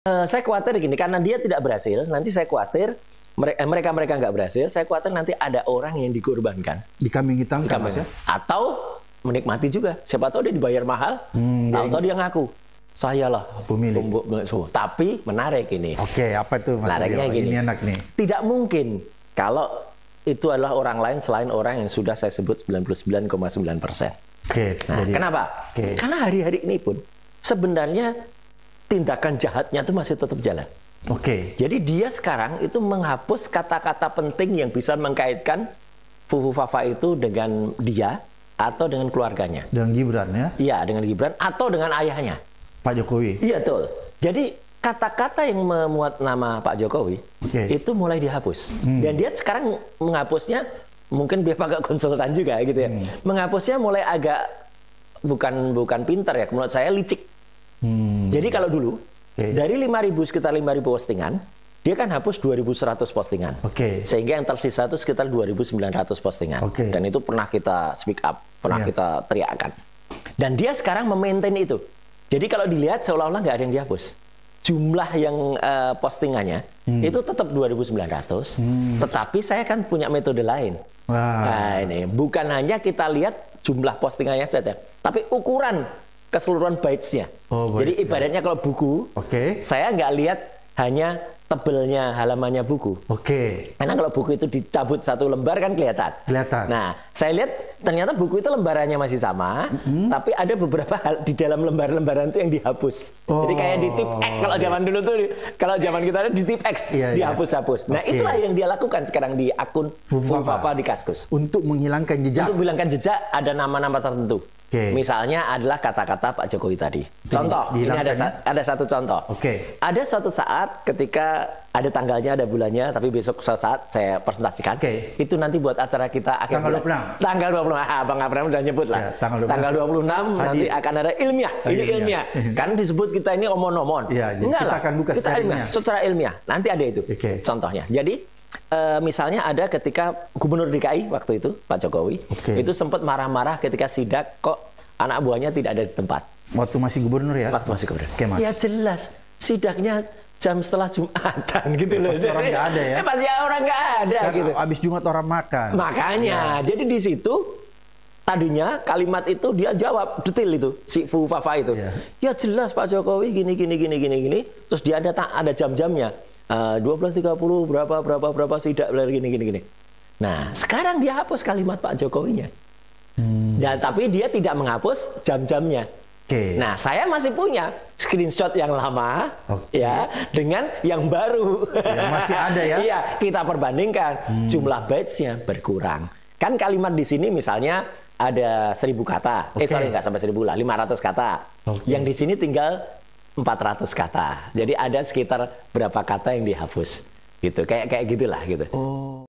Saya khawatir gini, karena dia tidak berhasil, nanti saya khawatir mereka nggak berhasil, saya khawatir nanti ada orang yang dikorbankan. Dikambing hitamkan, Mas ya? Atau menikmati juga. Siapa tahu dia dibayar mahal, tahu-tahu dia ngaku, saya lah pemilik. Tapi menarik ini. Oke, apa tuh Mas? Menariknya gini, ini enak nih. Tidak mungkin kalau itu adalah orang lain selain orang yang sudah saya sebut 99,9%. Oke. Nah, kenapa? Karena hari-hari ini pun sebenarnya tindakan jahatnya itu masih tetap jalan. Jadi dia sekarang itu menghapus kata-kata penting yang bisa mengkaitkan Fufu Fafa itu dengan dia atau dengan keluarganya. Dengan Gibran ya? Iya, dengan Gibran atau dengan ayahnya. Pak Jokowi? Iya, betul. Jadi kata-kata yang memuat nama Pak Jokowi itu mulai dihapus. Dan dia sekarang menghapusnya, mungkin dia pakai konsultan juga gitu ya. Menghapusnya mulai agak bukan pintar ya, menurut saya licik. Jadi kalau dulu dari 5.000 sekitar 5.000 postingan, dia kan hapus 2.100 postingan. Sehingga yang tersisa itu sekitar 2.900 postingan. Dan itu pernah kita speak up, pernah kita teriakkan. Dan dia sekarang memaintain itu. Jadi kalau dilihat seolah-olah nggak ada yang dihapus. Jumlah yang postingannya itu tetap 2.900, tetapi saya kan punya metode lain. Nah ini bukan hanya kita lihat jumlah postingannya saja, tapi ukuran keseluruhan bytes-nya. Jadi ibaratnya kalau buku, saya nggak lihat hanya tebelnya halamannya buku. Karena kalau buku itu dicabut satu lembar kan kelihatan. Nah, saya lihat ternyata buku itu lembarannya masih sama, tapi ada beberapa hal di dalam lembar-lembaran itu yang dihapus. Jadi kayak di tip X kalau zaman dulu tuh, kalau zaman kita di tip X dihapus-hapus. Nah, itulah yang dia lakukan sekarang di akun Fufu Fafa di Kaskus. Untuk menghilangkan jejak. Untuk menghilangkan jejak ada nama-nama tertentu. Misalnya adalah kata-kata Pak Jokowi tadi. Contoh, ini ada satu contoh. Ada suatu saat ketika ada tanggalnya, ada bulannya, tapi besok saat saya presentasikan. Itu nanti buat acara kita akhir tanggal bulan. Tanggal 26. Bang Abraham udah nyebut lah. Tanggal 26 nanti akan ada ilmiah. Ini ilmiah. Kan disebut kita ini omon-omon. Enggak lah. Kita akan buka secara ilmiah. Nanti ada itu contohnya. Jadi misalnya ada ketika Gubernur DKI waktu itu Pak Jokowi itu sempat marah-marah ketika sidak kok anak buahnya tidak ada di tempat. Waktu masih gubernur ya? Waktu masih gubernur. Ya jelas sidaknya jam setelah Jumatan gitu loh. Pasti orang nggak ada ya? Pasti orang nggak ada kan gitu. Abis Jumat orang makan. Makanya jadi di situ tadinya kalimat itu dia jawab detail itu si Fufu Fafa itu. Ya jelas Pak Jokowi gini. Terus dia ada jam-jamnya. 12.30 berapa sidak gini. Nah, sekarang dia hapus kalimat Pak Jokowinya. Dan tapi dia tidak menghapus jam-jamnya. Nah, saya masih punya screenshot yang lama ya dengan yang baru. Masih ada ya? Iya, kita perbandingkan jumlah bytes-nya berkurang. Kan kalimat di sini misalnya ada 1.000 kata. Nggak sampai 1.000 lah, 500 kata. Yang di sini tinggal 400 kata. Jadi ada sekitar berapa kata yang dihapus gitu. Kayak gitulah gitu.